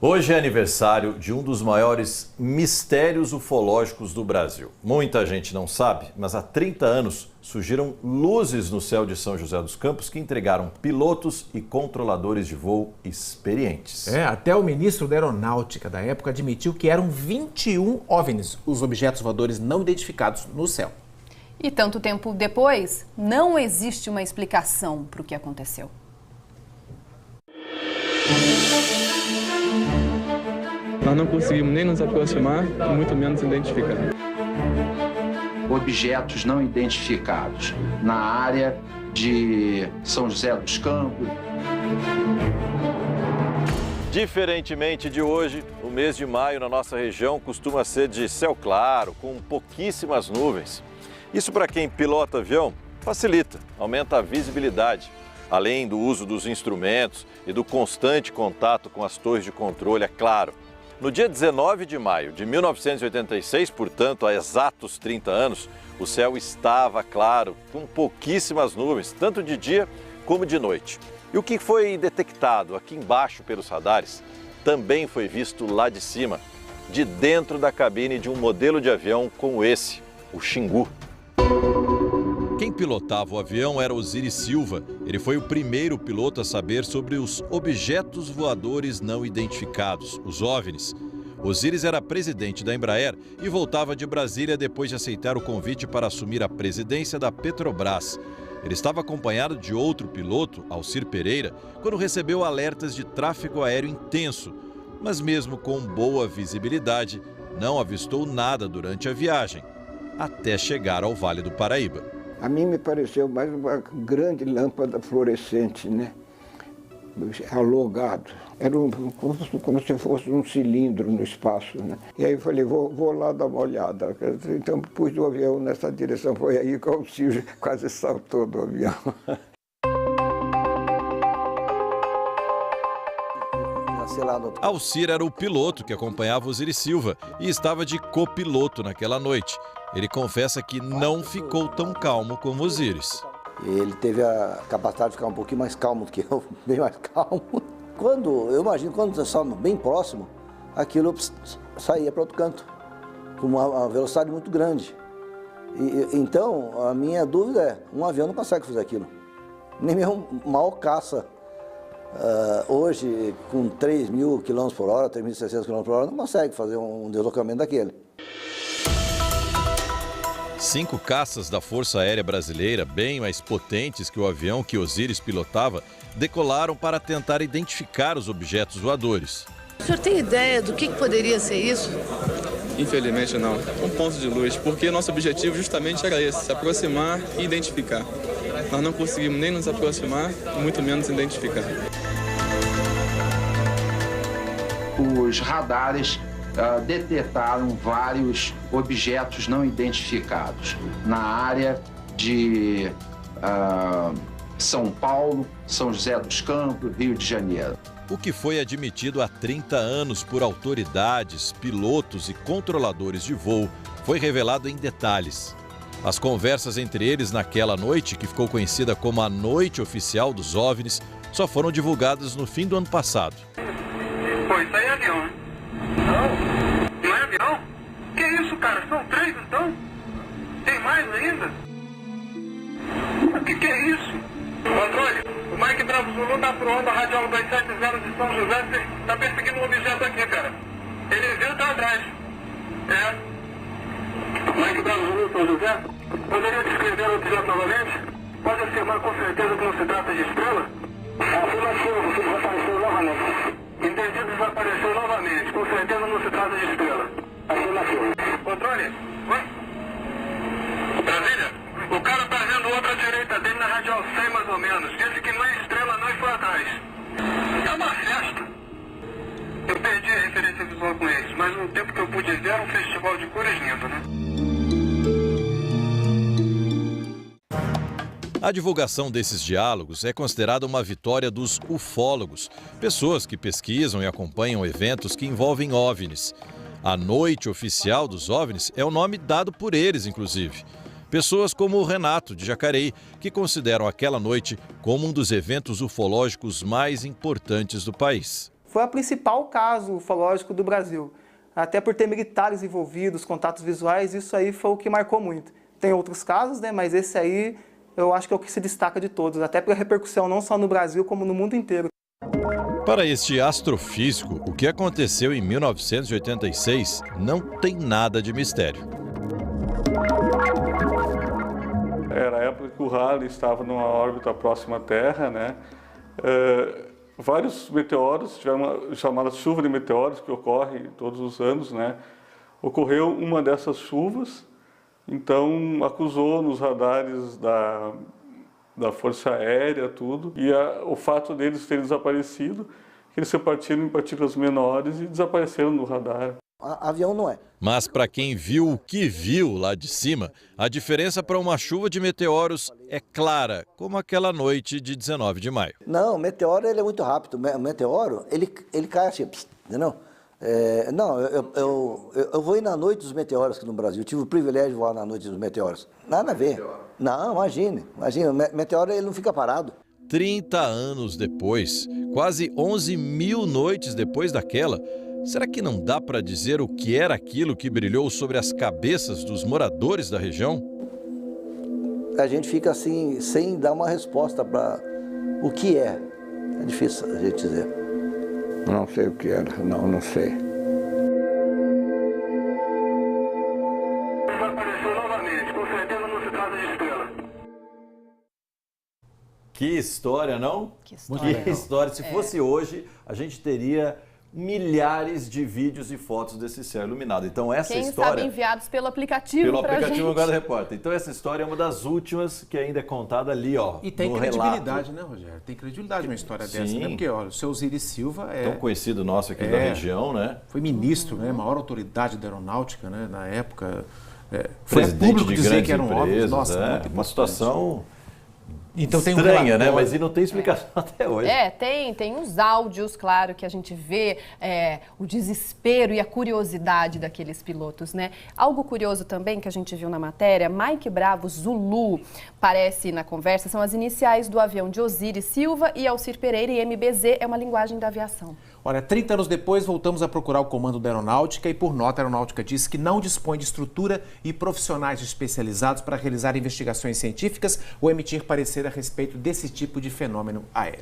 Hoje é aniversário de um dos maiores mistérios ufológicos do Brasil. Muita gente não sabe, mas há 30 anos surgiram luzes no céu de São José dos Campos que entregaram pilotos e controladores de voo experientes. Até o ministro da Aeronáutica da época admitiu que eram 21 OVNIs, os objetos voadores não identificados no céu. E tanto tempo depois, não existe uma explicação para o que aconteceu. Nós não conseguimos nem nos aproximar, muito menos identificar. Objetos não identificados na área de São José dos Campos. Diferentemente de hoje, o mês de maio na nossa região costuma ser de céu claro, com pouquíssimas nuvens. Isso para quem pilota avião facilita, aumenta a visibilidade. Além do uso dos instrumentos e do constante contato com as torres de controle, é claro. No dia 19 de maio de 1986, portanto, há exatos 30 anos, o céu estava claro, com pouquíssimas nuvens, tanto de dia como de noite. E o que foi detectado aqui embaixo pelos radares também foi visto lá de cima, de dentro da cabine de um modelo de avião como esse, o Xingu. Quem pilotava o avião era Osiris Silva. Ele foi o primeiro piloto a saber sobre os objetos voadores não identificados, os OVNIs. Osiris era presidente da Embraer e voltava de Brasília depois de aceitar o convite para assumir a presidência da Petrobras. Ele estava acompanhado de outro piloto, Alcir Pereira, quando recebeu alertas de tráfego aéreo intenso. Mas mesmo com boa visibilidade, não avistou nada durante a viagem, até chegar ao Vale do Paraíba. A mim me pareceu mais uma grande lâmpada fluorescente, né? Alongado. Era como se fosse um cilindro no espaço, né? E aí eu falei, vou lá dar uma olhada. Então pus o avião nessa direção. Foi aí que o Alcir quase saltou do avião. Alcir era o piloto que acompanhava Osiris Silva e estava de copiloto naquela noite. Ele confessa que não ficou tão calmo como Osiris. Ele teve a capacidade de ficar um pouquinho mais calmo do que eu, bem mais calmo. Eu imagino, quando você estava bem próximo, aquilo saía para outro canto, com uma velocidade muito grande. Então, a minha dúvida é, um avião não consegue fazer aquilo. Nem mesmo mal caça. Hoje, com 3.000 km por hora, 3.600 km por hora, não consegue fazer um deslocamento daquele. 5 caças da Força Aérea Brasileira, bem mais potentes que o avião que Osiris pilotava, decolaram para tentar identificar os objetos voadores. O senhor tem ideia do que poderia ser isso? Infelizmente não. Um ponto de luz, porque nosso objetivo justamente era esse, se aproximar e identificar. Nós não conseguimos nem nos aproximar, muito menos identificar. Os radares detectaram vários objetos não identificados na área de São Paulo, São José dos Campos, Rio de Janeiro. O que foi admitido há 30 anos por autoridades, pilotos e controladores de voo foi revelado em detalhes. As conversas entre eles naquela noite, que ficou conhecida como a Noite Oficial dos OVNIs, só foram divulgadas no fim do ano passado. Pô, isso aí é avião, hein? Não é avião? Que isso, cara? São 3, então? Tem mais ainda? O que é isso? Controle, o Mike Bravo Zulu tá pro onda radial 270 de São José, tá perseguindo um objeto aqui, cara. Ele viu, tá atrás. Mike Bravo Zulu, São José, poderia descrever o objeto novamente? Pode afirmar com certeza que não se trata de estrela? Afirmativo, que desapareceu novamente. Entendi, desapareceu novamente. Com certeza não se trata de estrela. Afirmativo. Controle? Oi? Brasília? O cara tá vendo outra à direita dele na radial 100 mais ou menos. Disse que não é estrela não e foi atrás. É uma festa. Eu perdi a referência visual com eles, mas no tempo que eu pude ver era um festival de cores lindo, né? A divulgação desses diálogos é considerada uma vitória dos ufólogos, pessoas que pesquisam e acompanham eventos que envolvem OVNIs. A Noite Oficial dos OVNIs é o nome dado por eles, inclusive. Pessoas como o Renato, de Jacareí, que consideram aquela noite como um dos eventos ufológicos mais importantes do país. foi o principal caso ufológico do Brasil. Até por ter militares envolvidos, contatos visuais, isso aí foi o que marcou muito. Tem outros casos, né, mas esse aí eu acho que é o que se destaca de todos, até pela repercussão não só no Brasil, como no mundo inteiro. Para este astrofísico, o que aconteceu em 1986 não tem nada de mistério. Era a época que o Halley estava numa órbita próxima à Terra, né? Vários meteoros, tiveram uma chamada chuva de meteoros, que ocorre todos os anos, né? Ocorreu uma dessas chuvas, então acusou nos radares da Força Aérea, tudo, e o fato deles terem desaparecido, que eles se partiram em partículas menores e desapareceram no radar. Avião não é. Mas para quem viu o que viu lá de cima, a diferença para uma chuva de meteoros é clara, como aquela noite de 19 de maio. Não, o meteoro ele é muito rápido. O meteoro, ele cai assim, entendeu? Eu vou ir na noite dos meteoros aqui no Brasil. Eu tive o privilégio de voar na noite dos meteoros. Nada a ver. Não, imagine. O meteoro ele não fica parado. 30 anos depois, quase 11 mil noites depois daquela, será que não dá para dizer o que era aquilo que brilhou sobre as cabeças dos moradores da região? A gente fica assim, sem dar uma resposta para o que é. É difícil a gente dizer. Não sei o que era, não sei. Desapareceu novamente, com certeza não se trata de estrela. Que história, não? Que história. Que história. Se fosse hoje, a gente teria milhares de vídeos e fotos desse céu iluminado. Então essa Quem história... sabe enviados pelo aplicativo pra gente. Guarda Repórter. Então essa história é uma das últimas que ainda é contada ali, ó. E tem no credibilidade, relato. né, Rogério? Tem credibilidade uma história Sim. dessa, né? Porque, olha, o seu Osiris Silva é... Tão conhecido nosso aqui da região, né? Foi ministro, né? Maior autoridade da aeronáutica, né? Na época. Foi Presidente público de dizer grandes que eram empresas, óbvios. Nossa, muito uma importante. situação... Então tem um estranha, né? relatório. Mas não tem explicação até hoje. Tem os áudios, claro, que a gente vê o desespero e a curiosidade daqueles pilotos, né? Algo curioso também que a gente viu na matéria, Mike Bravo Zulu, parece na conversa, são as iniciais do avião de Osiris Silva e Alcir Pereira, e MBZ é uma linguagem da aviação. Olha, 30 anos depois, voltamos a procurar o comando da aeronáutica e, por nota, a aeronáutica diz que não dispõe de estrutura e profissionais especializados para realizar investigações científicas ou emitir parecer a respeito desse tipo de fenômeno aéreo.